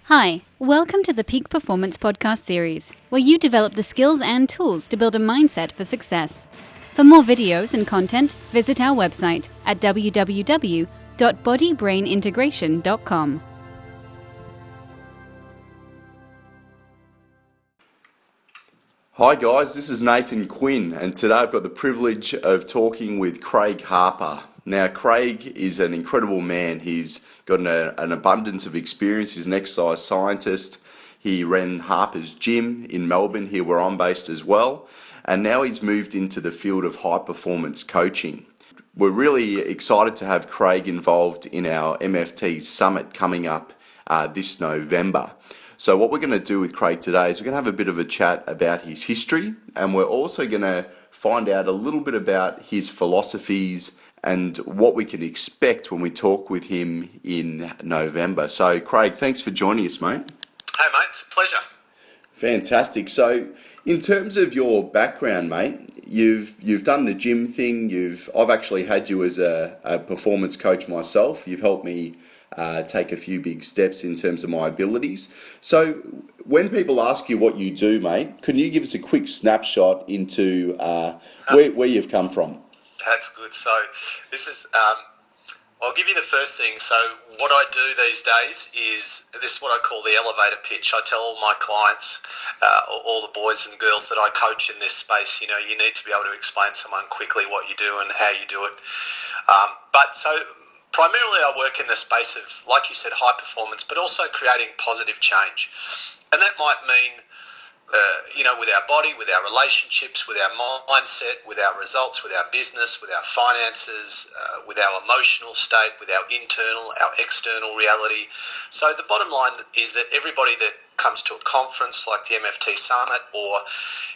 Hi, welcome to the Peak Performance Podcast series, where you develop the skills and tools to build a mindset for success. For more videos and content, visit our website at www.bodybrainintegration.com. Hi guys, this is Nathan Quinn, and today I've got the privilege of talking with Craig Harper. Now, Craig is an incredible man. He's got an abundance of experience. He's an exercise scientist. He ran Harper's gym in Melbourne, here where I'm based as well, and now he's moved into the field of high performance coaching. We're really excited to have Craig involved in our MFT Summit coming up this November. So what we're going to do with Craig today is we're going to have a bit of a chat about his history, and we're also going to find out a little bit about his philosophies and what we can expect when we talk with him in November. So Craig, thanks for joining us, mate. Hey mate, it's a pleasure. Fantastic. So in terms of your background, mate, you've done the gym thing. I've actually had you as a performance coach myself. You've helped me take a few big steps in terms of my abilities. So when people ask you what you do, mate, can you give us a quick snapshot into where you've come from? That's good. So this is, I'll give you the first thing. So what I do these days is, this is what I call the elevator pitch. I tell all my clients, all the boys and girls that I coach in this space, you need to be able to explain to someone quickly what you do and how you do it. Primarily I work in the space of, like you said, high performance, but also creating positive change. And that might mean, with our body, with our relationships, with our mindset, with our results, with our business, with our finances, with our emotional state, with our internal, our external reality. So the bottom line is that everybody that comes to a conference like the MFT Summit, or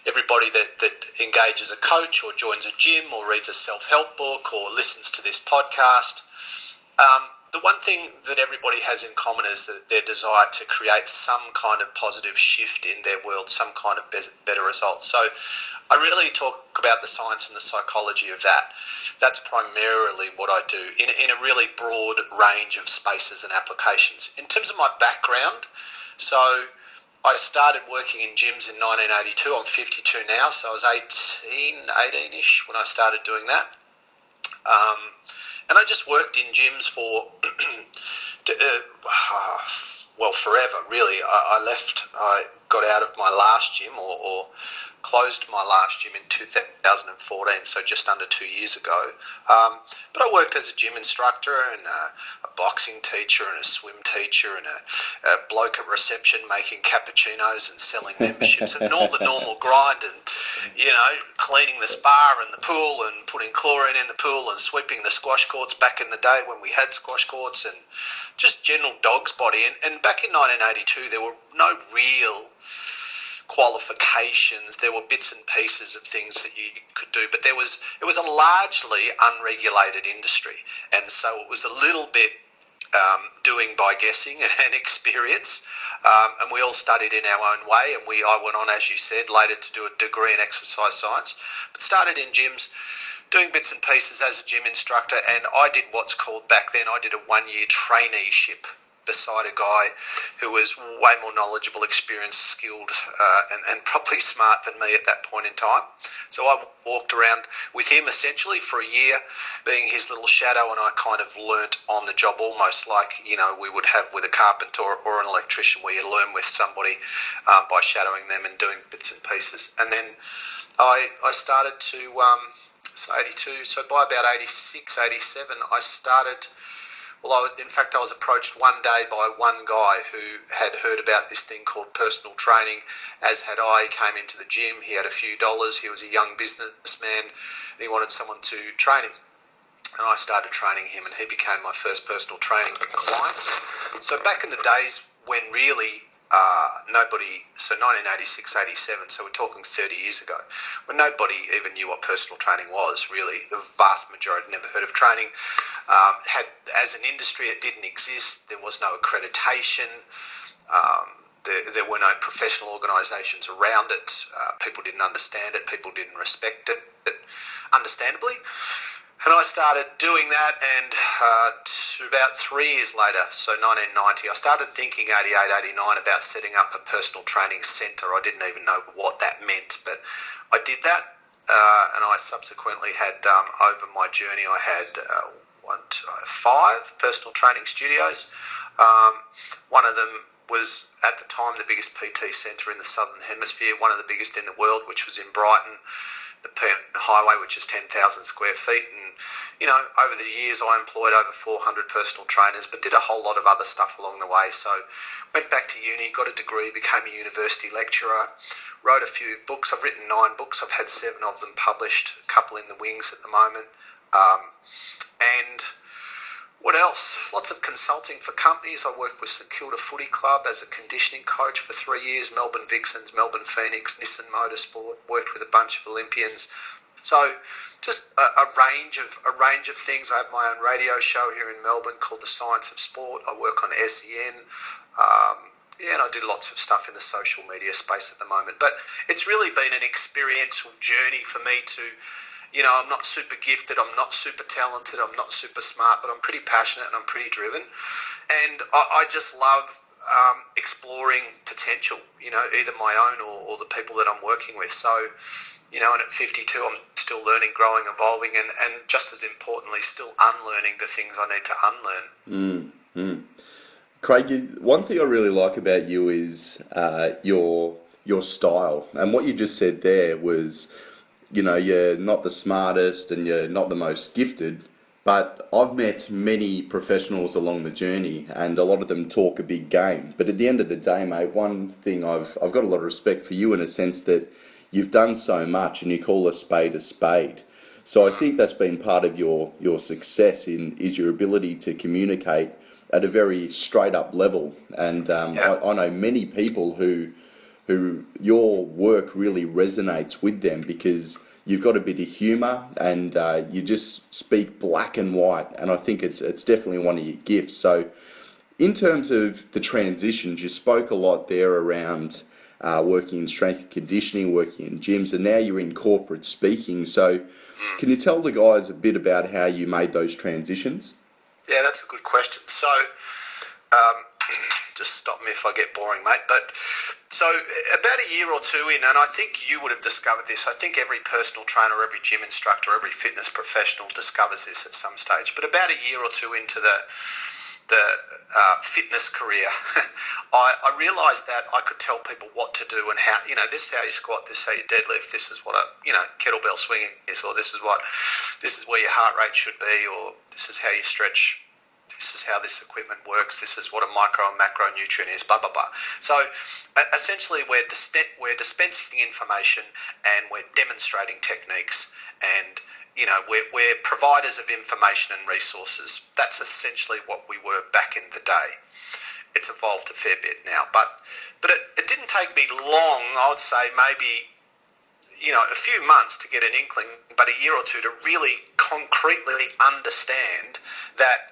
everybody that engages a coach or joins a gym or reads a self-help book or listens to this podcast, the one thing that everybody has in common is that their desire to create some kind of positive shift in their world, some kind of better results. So I really talk about the science and the psychology of that. That's primarily what I do in a really broad range of spaces and applications. In terms of my background, so I started working in gyms in 1982. I'm 52 now, so I was 18-ish when I started doing that. And I just worked in gyms for, forever, really. I got out of my last gym or closed my last gym in 2014, so just under 2 years ago. But I worked as a gym instructor and a boxing teacher and a swim teacher and a bloke at reception making cappuccinos and selling memberships and all the normal grind and, cleaning the spa and the pool and putting chlorine in the pool and sweeping the squash courts back in the day when we had squash courts and just general dog's body. And back in 1982, there were no real qualifications. There were bits and pieces of things that you could do, but it was a largely unregulated industry, and so it was a little bit doing by guessing and experience, and we all studied in our own way, and I went on, as you said, later to do a degree in exercise science, but started in gyms doing bits and pieces as a gym instructor, and I did what's called, back then, I did a 1-year traineeship beside a guy who was way more knowledgeable, experienced, skilled, and probably smart than me at that point in time. So I walked around with him essentially for a year, being his little shadow, and I kind of learnt on the job, almost like, we would have with a carpenter or an electrician, where you learn with somebody by shadowing them and doing bits and pieces. And then I started to, so 82, so by about 86, 87, I started... I was approached one day by one guy who had heard about this thing called personal training, as had I. He came into the gym, he had a few dollars, he was a young businessman, and he wanted someone to train him. And I started training him, and he became my first personal training client. So back in the days when really nobody, so 1986, 87, so we're talking 30 years ago, when nobody even knew what personal training was, really. The vast majority had never heard of training. As an industry, it didn't exist. There was no accreditation. There were no professional organisations around it. People didn't understand it. People didn't respect it, understandably. And I started doing that, and to about 3 years later, so 1990, I started thinking 88, 89 about setting up a personal training centre. I didn't even know what that meant, but I did that, and I subsequently had, over my journey, I had 5 personal training studios. One of them was, at the time, the biggest PT centre in the Southern Hemisphere, one of the biggest in the world, which was in Brighton, the Highway, which is 10,000 square feet. And, over the years I employed over 400 personal trainers, but did a whole lot of other stuff along the way. So went back to uni, got a degree, became a university lecturer, wrote a few books. I've written 9 books. I've had 7 of them published, a couple in the wings at the moment. And what else? Lots of consulting for companies. I worked with St Kilda Footy Club as a conditioning coach for 3 years, Melbourne Vixens, Melbourne Phoenix, Nissan Motorsport, worked with a bunch of Olympians. So just a range of things. I have my own radio show here in Melbourne called The Science of Sport. I work on SEN. And I do lots of stuff in the social media space at the moment. But it's really been an experiential journey for me to, I'm not super gifted, I'm not super talented, I'm not super smart, but I'm pretty passionate and I'm pretty driven. And I just love exploring potential, either my own or the people that I'm working with. So, and at 52, I'm still learning, growing, evolving, and just as importantly, still unlearning the things I need to unlearn. Craig, one thing I really like about you is your style. And what you just said there was, you're not the smartest and you're not the most gifted, but I've met many professionals along the journey and a lot of them talk a big game. But at the end of the day, mate, one thing I've got a lot of respect for you in a sense that you've done so much and you call a spade a spade. So I think that's been part of your success is your ability to communicate at a very straight up level. And I know many people who your work really resonates with them because you've got a bit of humour and you just speak black and white, and I think it's definitely one of your gifts. So in terms of the transitions, you spoke a lot there around working in strength and conditioning, working in gyms, and now you're in corporate speaking. So can you tell the guys a bit about how you made those transitions? Yeah, that's a good question. So just stop me if I get boring, mate. But so about a year or two in, and I think you would have discovered this, I think every personal trainer, every gym instructor, every fitness professional discovers this at some stage, but about a year or two into the fitness career, I realised that I could tell people what to do and how, this is how you squat, this is how you deadlift, this is what a, kettlebell swinging is, or this is where your heart rate should be, or this is how you stretch, this is how this equipment works, this is what a micro and macronutrient is, blah, blah, blah. So essentially we're dispensing information and we're demonstrating techniques, and we're providers of information and resources. That's essentially what we were back in the day. It's evolved a fair bit now, but it didn't take me long. I would say maybe a few months to get an inkling, but a year or two to really concretely understand that.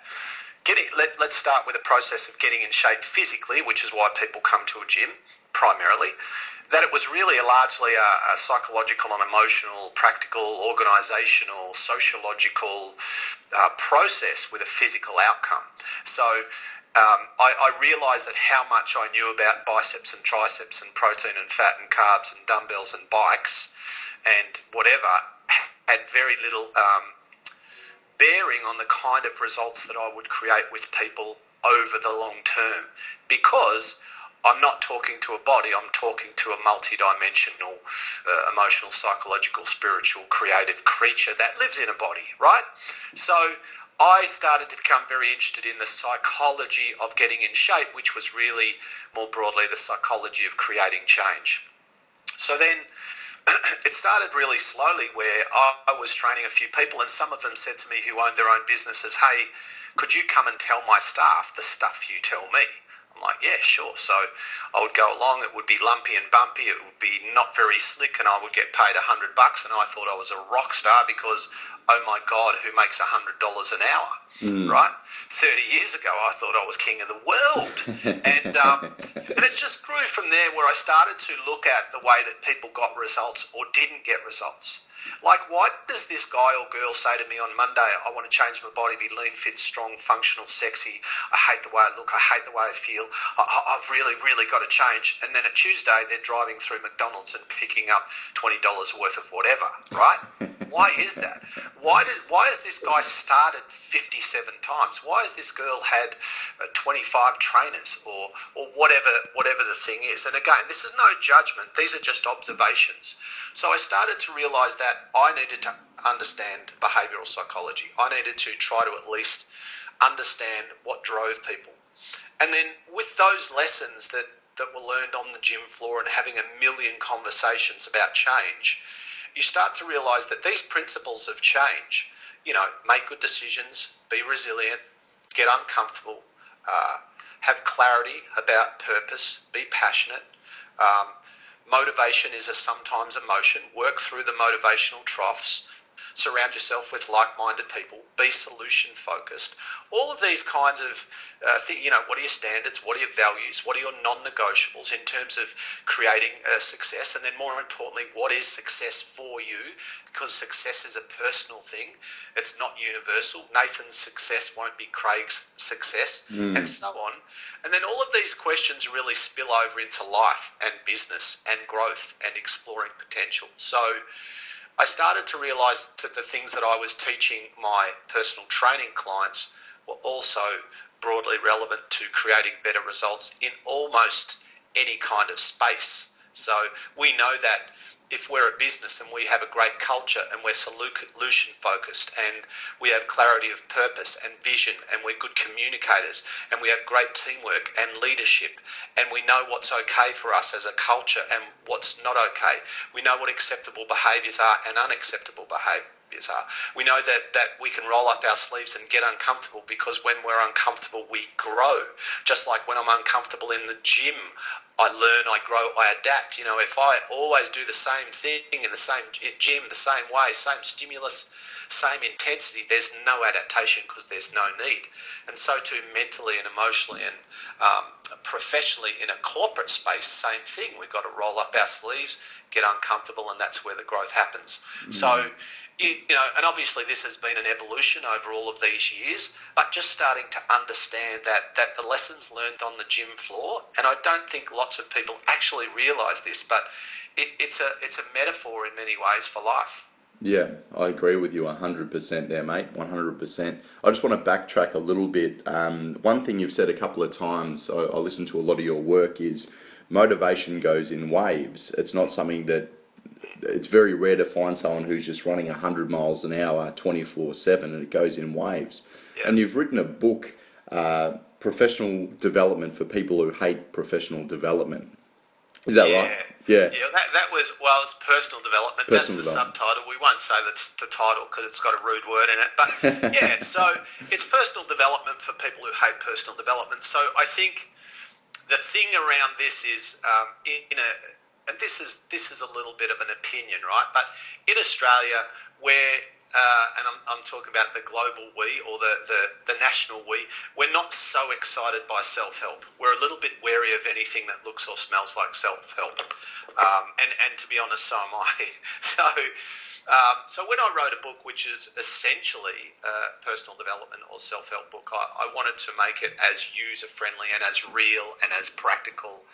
Let's start with the process of getting in shape physically, which is why people come to a gym primarily. That it was really largely a psychological and emotional, practical, organisational, sociological process with a physical outcome. So I realised that how much I knew about biceps and triceps and protein and fat and carbs and dumbbells and bikes and whatever had very little bearing on the kind of results that I would create with people over the long term, because I'm not talking to a body, I'm talking to a multi-dimensional, emotional, psychological, spiritual, creative creature that lives in a body, right? So I started to become very interested in the psychology of getting in shape, which was really, more broadly, the psychology of creating change. So then it started really slowly, where I was training a few people, and some of them said to me, who owned their own businesses, hey, could you come and tell my staff the stuff you tell me? I'm like, yeah, sure. So I would go along, it would be lumpy and bumpy, it would be not very slick, and I would get paid $100, and I thought I was a rock star because, oh my God, who makes $100 an hour, right? 30 years ago, I thought I was king of the world. And it just grew from there, where I started to look at the way that people got results or didn't get results. Like, why does this guy or girl say to me on Monday, I want to change my body, be lean, fit, strong, functional, sexy. I hate the way I look. I hate the way I feel. I've really, really got to change. And then at Tuesday, they're driving through McDonald's and picking up $20 worth of whatever, right? Why is that? Why has this guy started 57 times? Why has this girl had 25 trainers or whatever the thing is? And again, this is no judgment. These are just observations. So I started to realise that I needed to understand behavioural psychology. I needed to try to at least understand what drove people. And then with those lessons that were learned on the gym floor and having a million conversations about change, you start to realise that these principles of change, make good decisions, be resilient, get uncomfortable, have clarity about purpose, be passionate. Motivation is sometimes emotion. Work through the motivational troughs. Surround yourself with like-minded people. Be solution-focused. All of these kinds of things, what are your standards? What are your values? What are your non-negotiables in terms of creating success? And then more importantly, what is success for you? Because success is a personal thing. It's not universal. Nathan's success won't be Craig's success, and so on. And then all of these questions really spill over into life and business and growth and exploring potential. So I started to realise that the things that I was teaching my personal training clients were also broadly relevant to creating better results in almost any kind of space. So we know that if we're a business and we have a great culture and we're solution focused and we have clarity of purpose and vision and we're good communicators and we have great teamwork and leadership and we know what's okay for us as a culture and what's not okay, we know what acceptable behaviours are and unacceptable behaviours are. We know that we can roll up our sleeves and get uncomfortable because when we're uncomfortable, we grow. Just like when I'm uncomfortable in the gym, I learn, I grow, I adapt. If I always do the same thing in the same gym, the same way, same stimulus, same intensity, there's no adaptation because there's no need. And so too mentally and emotionally and professionally in a corporate space, same thing. We've got to roll up our sleeves, get uncomfortable, and that's where the growth happens. So, and obviously this has been an evolution over all of these years, but just starting to understand that the lessons learned on the gym floor, and I don't think lots of people actually realise this, but it's a metaphor in many ways for life. Yeah, I agree with you 100% there, mate, 100%. I just want to backtrack a little bit. One thing you've said a couple of times, I listen to a lot of your work, is motivation goes in waves. It's not something that, it's very rare to find someone who's just running 100 miles an hour 24/7, and it goes in waves. Yeah. And you've written a book, Professional Development for People Who Hate Professional Development. Is that right? Yeah. Yeah, that was, it's personal development. That's the subtitle. We won't say that's the title because it's got a rude word in it. But yeah, so it's personal development for people who hate personal development. So I think the thing around this is, and this is a little bit of an opinion, right? But in Australia, where and I'm talking about the global we or the national we, we're not so excited by self-help. We're a little bit wary of anything that looks or smells like self-help. And to be honest, so am I. So when I wrote a book which is essentially a personal development or self-help book, I wanted to make it as user-friendly and as real and as practical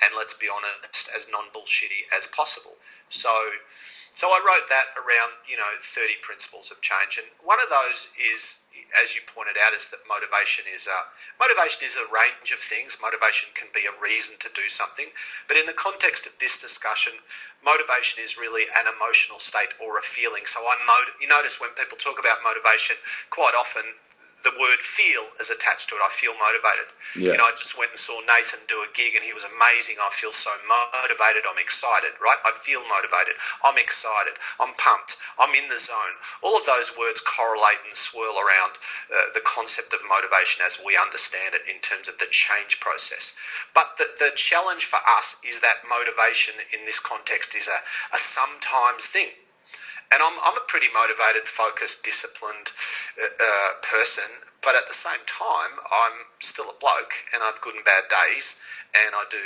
and, let's be honest, as non-bullshitty as possible. So I wrote that around, 30 principles of change. And one of those is, as you pointed out, is that motivation is a range of things. Motivation can be a reason to do something. But in the context of this discussion, motivation is really an emotional state or a feeling. So you notice when people talk about motivation, quite often the word feel is attached to it. I feel motivated. Yeah. I just went and saw Nathan do a gig and he was amazing. I feel so motivated. I'm excited, right? I feel motivated. I'm excited. I'm pumped. I'm in the zone. All of those words correlate and swirl around the concept of motivation as we understand it in terms of the change process. But the challenge for us is that motivation in this context is a sometimes thing. And I'm a pretty motivated, focused, disciplined person, but at the same time, I'm still a bloke and I have good and bad days, and I do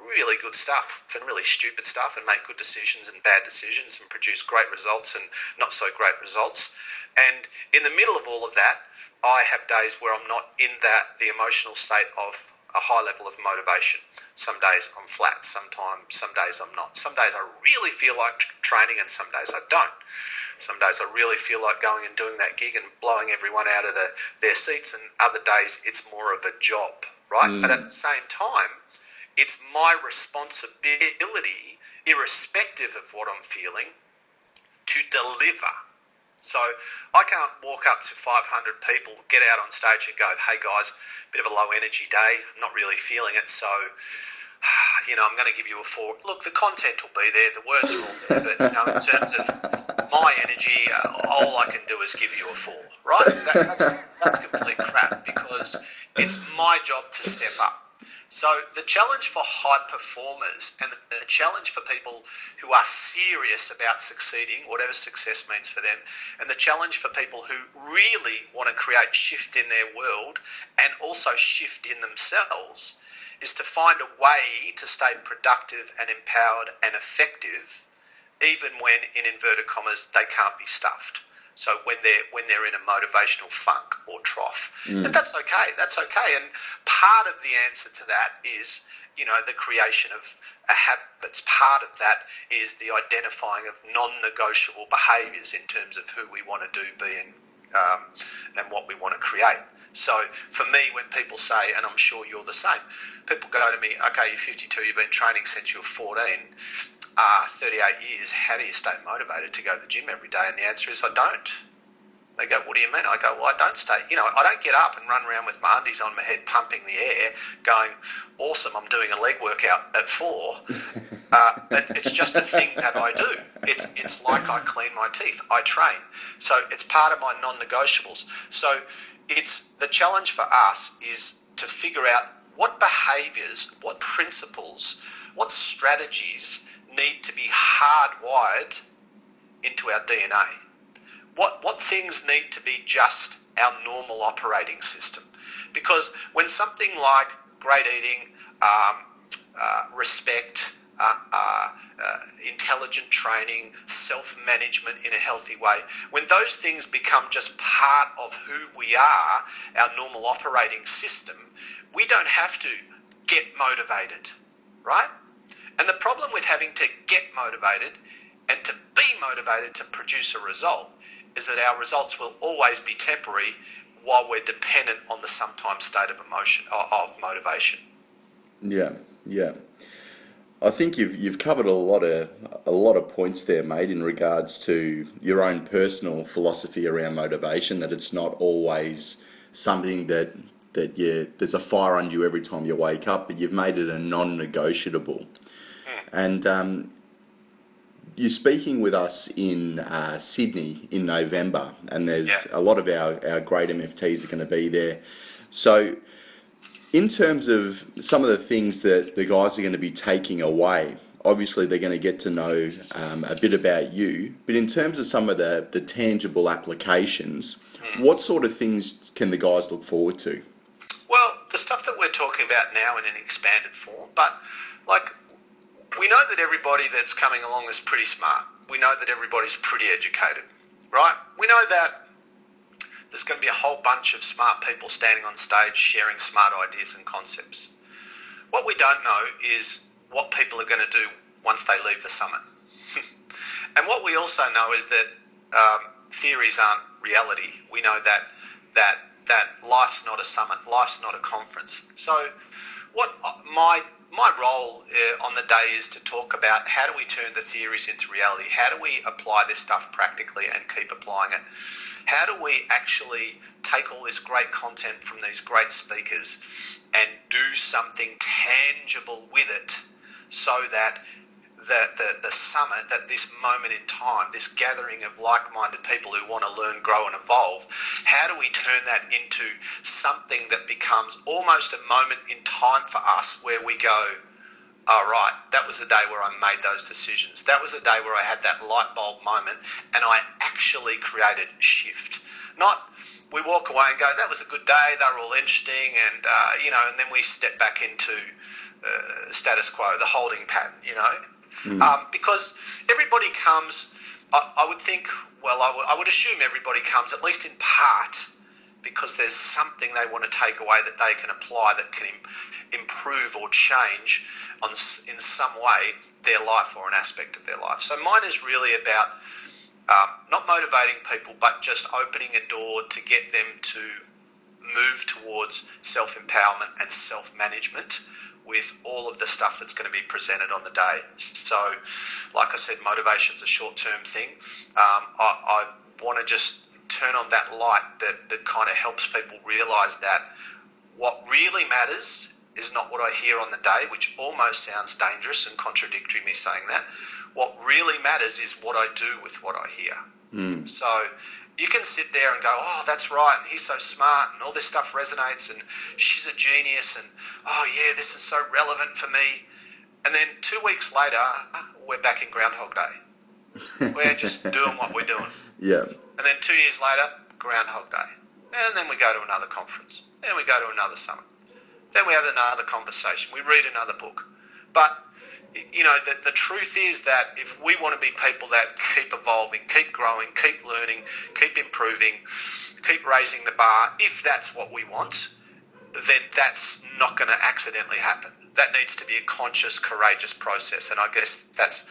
really good stuff and really stupid stuff and make good decisions and bad decisions and produce great results and not so great results. And in the middle of all of that, I have days where I'm not in the emotional state of a high level of motivation. Some days I'm flat, some days I'm not. Some days I really feel like training and some days I don't. Some days I really feel like going and doing that gig and blowing everyone out of their seats, and other days it's more of a job, right? But at the same time, it's my responsibility, irrespective of what I'm feeling, to deliver. So I can't walk up to 500 people, get out on stage and go, hey guys, bit of a low energy day, I'm not really feeling it, so I'm going to give you a 4. Look, the content will be there, the words are all there, but in terms of my energy, all I can do is give you a 4, right? That's complete crap, because it's my job to step up. So the challenge for high performers and the challenge for people who are serious about succeeding, whatever success means for them, and the challenge for people who really want to create shift in their world and also shift in themselves, is to find a way to stay productive and empowered and effective, even when, in inverted commas, they can't be stuffed. So when they're in a motivational funk or trough, and that's okay. That's okay. And part of the answer to that is, the creation of a habits. Part of that is the identifying of non-negotiable behaviours in terms of who we want to be, and what we want to create. So for me, when people say, and I'm sure you're the same, people go to me, okay, you're 52, you've been training since you were 14. 38 years, how do you stay motivated to go to the gym every day? And the answer is, I don't. They go, what do you mean? I go, well, I don't stay. I don't get up and run around with my undies on my head, pumping the air, going, awesome, I'm doing a leg workout at 4. It's just a thing that I do. It's like I clean my teeth. I train. So it's part of my non-negotiables. So it's the challenge for us is to figure out what behaviours, what principles, what strategies need to be hardwired into our DNA. What things need to be just our normal operating system? Because when something like great eating, respect, intelligent training, self-management in a healthy way, when those things become just part of who we are, our normal operating system, we don't have to get motivated, right? And the problem with having to get motivated and to be motivated to produce a result is that our results will always be temporary while we're dependent on the sometimes state of motivation. Yeah. I think you've covered a lot of points there, mate, in regards to your own personal philosophy around motivation. That it's not always something that there's a fire under you every time you wake up, but you've made it a non-negotiable. And you're speaking with us in Sydney in November, and there's a lot of our great MFTs are going to be there. So in terms of some of the things that the guys are going to be taking away, obviously they're going to get to know a bit about you, but in terms of some of the tangible applications, what sort of things can the guys look forward to? Well, the stuff that we're talking about now in an expanded form, but we know that everybody that's coming along is pretty smart. We know that everybody's pretty educated, right? We know that there's going to be a whole bunch of smart people standing on stage sharing smart ideas and concepts. What we don't know is what people are going to do once they leave the summit. And what we also know is that theories aren't reality. We know that life's not a summit, life's not a conference. So what my role on the day is to talk about how do we turn the theories into reality? How do we apply this stuff practically and keep applying it? How do we actually take all this great content from these great speakers and do something tangible with it so that the summit, that this moment in time, this gathering of like-minded people who want to learn, grow and evolve, how do we turn that into something that becomes almost a moment in time for us where we go, all right, that was the day where I made those decisions. That was the day where I had that light bulb moment and I actually created shift. Not we walk away and go, that was a good day, they were all interesting, and and then we step back into status quo, the holding pattern, because everybody comes, I would think, well, I would assume everybody comes, at least in part, because there's something they want to take away that they can apply that can improve or change in some way their life or an aspect of their life. So mine is really about not motivating people, but just opening a door to get them to move towards self-empowerment and self-management with all of the stuff that's going to be presented on the day. So, like I said, motivation's a short-term thing. I want to just turn on that light that kind of helps people realise that what really matters is not what I hear on the day, which almost sounds dangerous and contradictory, me saying that. What really matters is what I do with what I hear. So you can sit there and go, oh, that's right, and he's so smart, and all this stuff resonates, and she's a genius, and oh yeah, this is so relevant for me. And then 2 weeks later, we're back in Groundhog Day. We're just doing what we're doing. Yeah. And then 2 years later, Groundhog Day. And then we go to another conference. Then we go to another summit. Then we have another conversation. We read another book. But, the truth is that if we want to be people that keep evolving, keep growing, keep learning, keep improving, keep raising the bar, if that's what we want, then that's not going to accidentally happen. That needs to be a conscious, courageous process. And I guess that's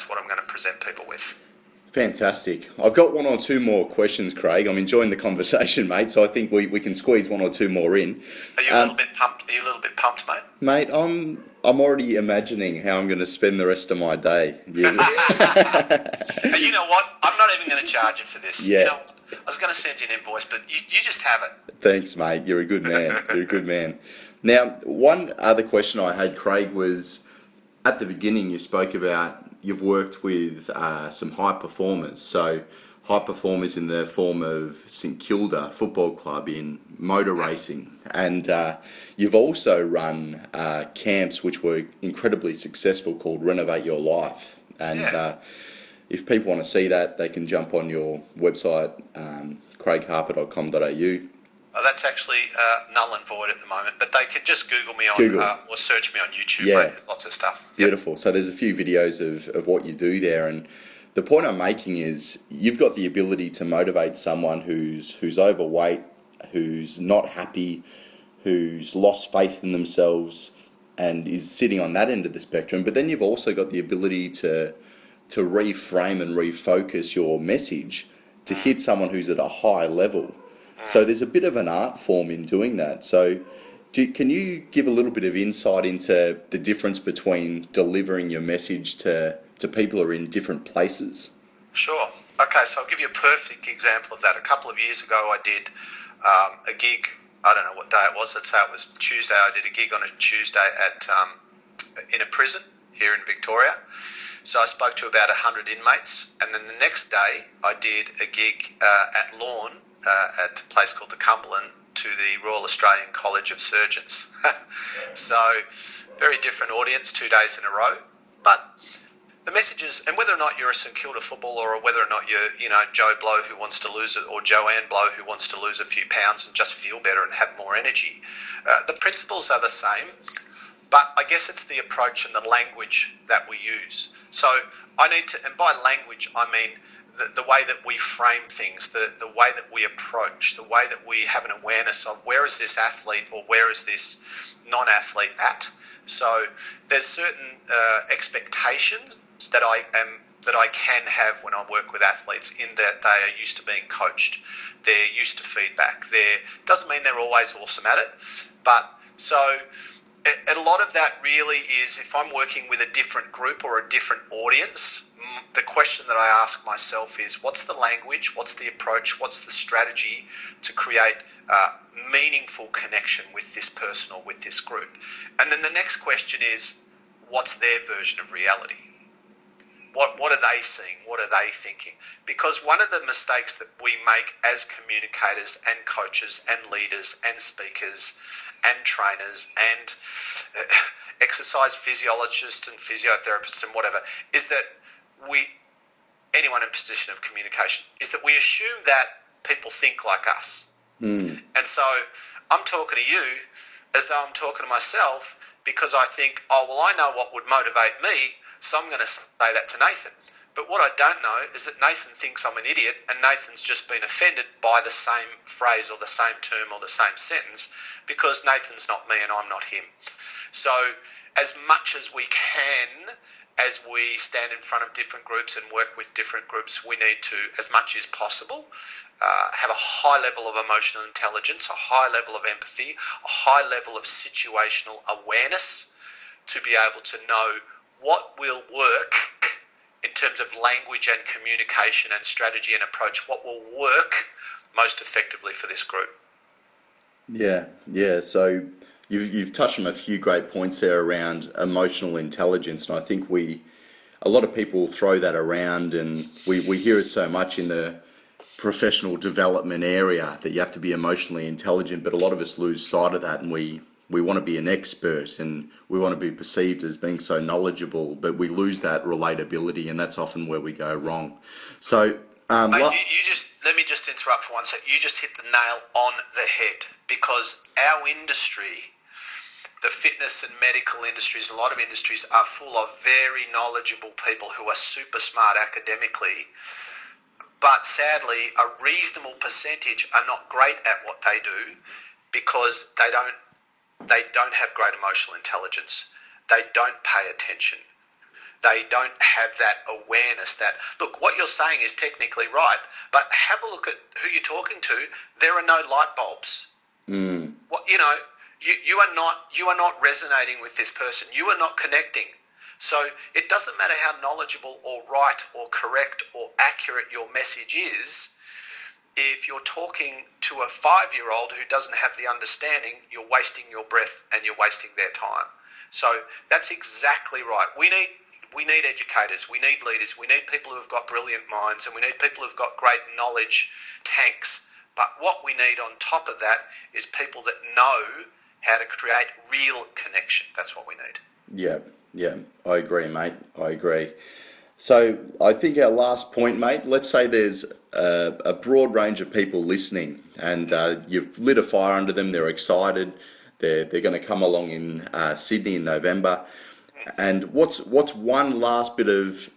what I'm going to present people with. Fantastic. I've got one or two more questions, Craig. I'm enjoying the conversation, mate, so I think we can squeeze one or two more in. Are you a little bit pumped? Are you a little bit pumped, mate? Mate, I'm already imagining how I'm going to spend the rest of my day. Yeah. But you know what? I'm not even going to charge you for this. Yeah. I was going to send you an invoice, but you just have it. Thanks, mate. You're a good man. You're a good man. Now, one other question I had, Craig, was at the beginning you spoke about you've worked with some high performers. So high performers in the form of St Kilda Football Club in motor racing. And you've also run camps which were incredibly successful called Renovate Your Life. And if people want to see that, they can jump on your website, craigharper.com.au. That's actually null and void at the moment, but they can just Google me on or search me on YouTube, mate. There's lots of stuff. Beautiful. Yep. So there's a few videos of what you do there, and the point I'm making is you've got the ability to motivate someone who's overweight, who's not happy, who's lost faith in themselves and is sitting on that end of the spectrum, but then you've also got the ability to reframe and refocus your message to hit someone who's at a high level. So there's a bit of an art form in doing that. So can you give a little bit of insight into the difference between delivering your message to people who are in different places? Sure. Okay, so I'll give you a perfect example of that. A couple of years ago I did a gig, I don't know what day it was, let's say it was Tuesday. I did a gig on a Tuesday in a prison here in Victoria. So I spoke to about 100 inmates, and then the next day I did a gig at Lorne, at a place called the Cumberland, to the Royal Australian College of Surgeons. So very different audience, 2 days in a row. But the messages, and whether or not you're a St Kilda footballer or whether or not you're, Joe Blow who wants to lose it, or Joanne Blow who wants to lose a few pounds and just feel better and have more energy, the principles are the same. But I guess it's the approach and the language that we use. So I need to, and by language I mean the way that we frame things, the way that we approach, the way that we have an awareness of where is this athlete or where is this non-athlete at. So there's certain expectations that I can have when I work with athletes, in that they are used to being coached, they're used to feedback. Doesn't mean they're always awesome at it, but so a lot of that really is, if I'm working with a different group or a different audience, the question that I ask myself is, what's the language, what's the approach, what's the strategy to create meaningful connection with this person or with this group? And then the next question is, what's their version of reality? What are they seeing? What are they thinking? Because one of the mistakes that we make as communicators and coaches and leaders and speakers and trainers and exercise physiologists and physiotherapists and whatever, is that anyone in position of communication, is that we assume that people think like us. And so I'm talking to you as though I'm talking to myself, because I think, oh, well, I know what would motivate me, so I'm going to say that to Nathan. But what I don't know is that Nathan thinks I'm an idiot, and Nathan's just been offended by the same phrase or the same term or the same sentence because Nathan's not me and I'm not him. So as much as we can, as we stand in front of different groups and work with different groups, we need to, as much as possible, have a high level of emotional intelligence, a high level of empathy, a high level of situational awareness to be able to know what will work in terms of language and communication and strategy and approach, what will work most effectively for this group. Yeah. So you've touched on a few great points there around emotional intelligence, and I think a lot of people throw that around, and we hear it so much in the professional development area that you have to be emotionally intelligent, but a lot of us lose sight of that, and we want to be an expert and we want to be perceived as being so knowledgeable, but we lose that relatability, and that's often where we go wrong. So, Mate, let me just interrupt for one sec. You just hit the nail on the head, because our industry, the fitness and medical industries, a lot of industries are full of very knowledgeable people who are super smart academically, but sadly, a reasonable percentage are not great at what they do because they don't have great emotional intelligence. They don't pay attention. They don't have that awareness that, look, what you're saying is technically right, but have a look at who you're talking to. There are no light bulbs. What, you are not resonating with this person. You are not connecting. So it doesn't matter how knowledgeable or right or correct or accurate your message is. If you're talking to a 5-year-old who doesn't have the understanding, you're wasting your breath and you're wasting their time. So that's exactly right. We need educators, we need leaders, we need people who've got brilliant minds, and we need people who've got great knowledge tanks. But what we need on top of that is people that know how to create real connection. That's what we need. Yeah, I agree, mate. I agree. So I think our last point, mate, let's say there's a broad range of people listening, and you've lit a fire under them, they're excited, they're going to come along in Sydney in November. And what's one last bit of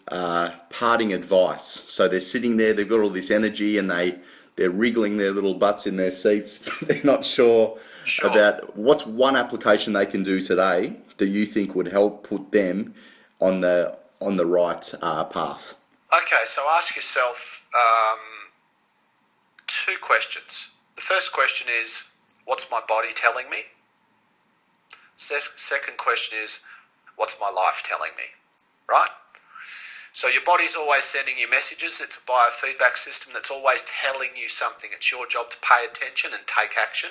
parting advice? So they're sitting there, they've got all this energy, and they're wriggling their little butts in their seats. They're not sure about what's one application they can do today that you think would help put them on the right path. Okay, so ask yourself 2 questions. The first question is, what's my body telling me? Second question is, what's my life telling me? Right? So your body's always sending you messages. It's a biofeedback system that's always telling you something. It's your job to pay attention and take action.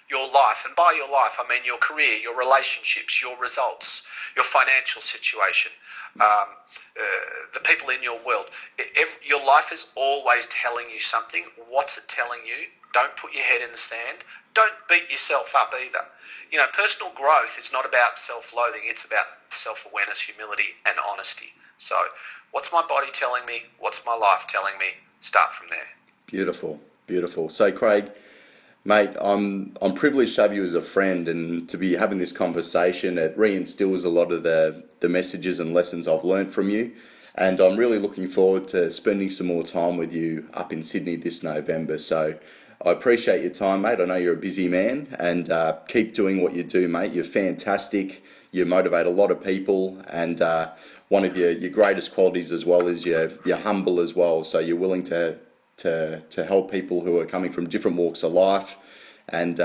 Your life, and by your life I mean your career, your relationships, your results, your financial situation, the people in your world. Your life is always telling you something. What's it telling you? Don't put your head in the sand. Don't beat yourself up either. Personal growth is not about self-loathing. It's about self-awareness, humility, and honesty. So what's my body telling me? What's my life telling me? Start from there. Beautiful. So Craig, mate, I'm privileged to have you as a friend, and to be having this conversation. It reinstills a lot of the messages and lessons I've learned from you. And I'm really looking forward to spending some more time with you up in Sydney this November. So I appreciate your time, mate. I know you're a busy man, and keep doing what you do, mate. You're fantastic. You motivate a lot of people, and one of your greatest qualities as well is you're humble as well. So you're willing to help people who are coming from different walks of life. And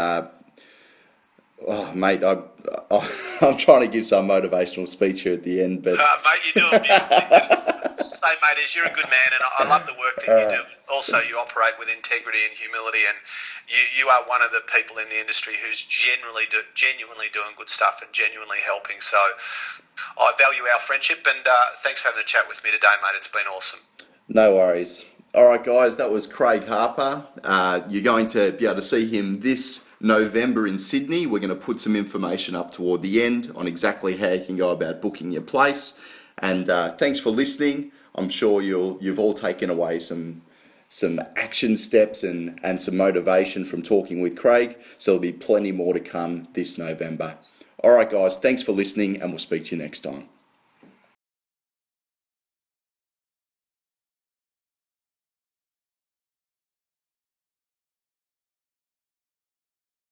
mate, I'm trying to give some motivational speech here at the end, but mate, you're doing beautifully. Say, mate, is you're a good man, and I love the work that you do. Also, you operate with integrity and humility, and you are one of the people in the industry who's genuinely doing good stuff and genuinely helping. So I value our friendship, and thanks for having a chat with me today, mate. It's been awesome. No worries. All right, guys, that was Craig Harper. You're going to be able to see him this November in Sydney. We're going to put some information up toward the end on exactly how you can go about booking your place. And thanks for listening. I'm sure you've all taken away some action steps and some motivation from talking with Craig. So there'll be plenty more to come this November. All right, guys, thanks for listening, and we'll speak to you next time.